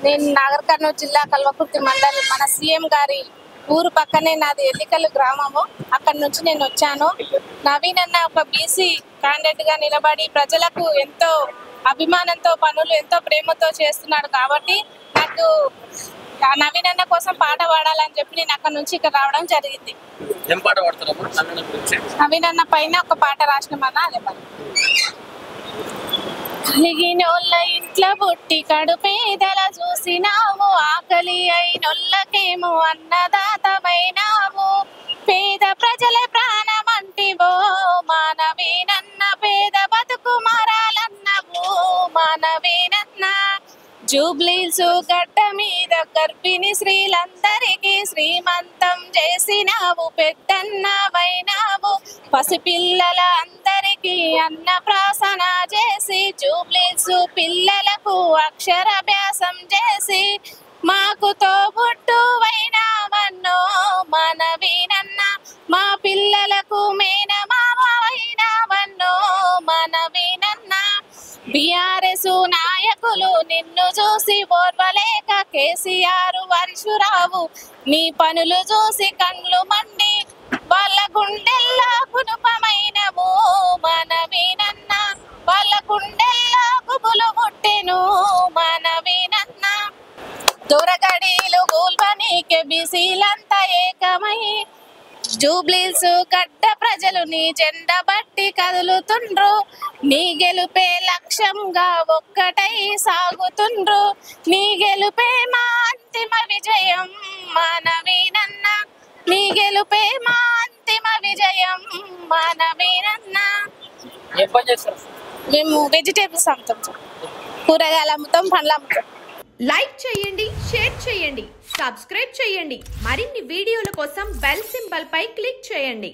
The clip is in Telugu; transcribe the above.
నేను నాగర్ కర్నూలు జిల్లా కల్వకుర్తి మండలం మన సీఎం గారి ఊరు పక్కనే నాది ఎల్లికల్లు గ్రామము. అక్కడ నుంచి నేను వచ్చాను. నవీన్ అన్న ఒక బీసీ క్యాండిడేట్ గా నిలబడి ప్రజలకు ఎంతో అభిమానంతో పనులు ఎంతో ప్రేమతో చేస్తున్నాడు కాబట్టి నాకు నవీన్ అన్న కోసం పాట పాడాలని చెప్పి నేను అక్కడ నుంచి ఇక్కడ రావడం జరిగింది. నవీన్ అన్న పైన ఒక పాట రాసినామన్నా అదే మరి. కలిగినోళ్ళ ఇంట్లో పుట్టి కడుపేదల చూసినావు, ఆకలి అయినోళ్ళకేమో అన్నదాతమైనావు, పేద ప్రజల ప్రాణమంటివో మానవీనన్న, పేద బతుకు మారాలన్నవు మానవీనన్న. జూబ్లీస్ గడ్డ మీద గర్భిణి స్త్రీలందరికీ శ్రీమంతం చేసినావు, పెద్దన్నవైనావు, పసిపిల్లల అందరికీ అన్నప్రాసన చేసి జూబ్లీస్ పిల్లలకు అక్షరాభ్యాసం చేసి మాకు తోబుట్టువైనావన్నో మానవీనన్న, మా పిల్లలకు మేనమావైనావన్నో మానవీనన్న. బీఆర్ఎస్ నాయకులు నిన్ను చూసి ఓర్వలేక కేసీఆర్ వర్షురావు నీ పనులు చూసి కండ్లు మండి వాళ్ళ గుండెల్లో కునుపమైనము మానవీనన్న, వాళ్ళ గుండెల్లో గుబులు ముట్టెను మానవీనన్న. దొరగడీలు గూల్వనీకే బీసీలంతా ఏకమై జూబ్లీస్ గడ్డ ప్రజలు నీ జెండా బట్టి కదులుతుండ్రు, నీ గెలుపే లక్ష్యంగా ఒక్కటై సాగుతుండ్రు, నీ గెలుపే మా అంతిమ విజయం మానవీనన్న, నీ గెలుపే మా అంతిమ విజయం మానవీనన్న. మేము వెజిటేబుల్స్ అమ్ముతాం, కూరగాయలు అమ్ముతాం, పండ్లు అమ్ముతాం. లైక్ చేయండి, షేర్ చేయండి, సబ్స్క్రైబ్ చేయండి. మరిన్ని వీడియోల కోసం బెల్ సింబల్ పై క్లిక్ చేయండి.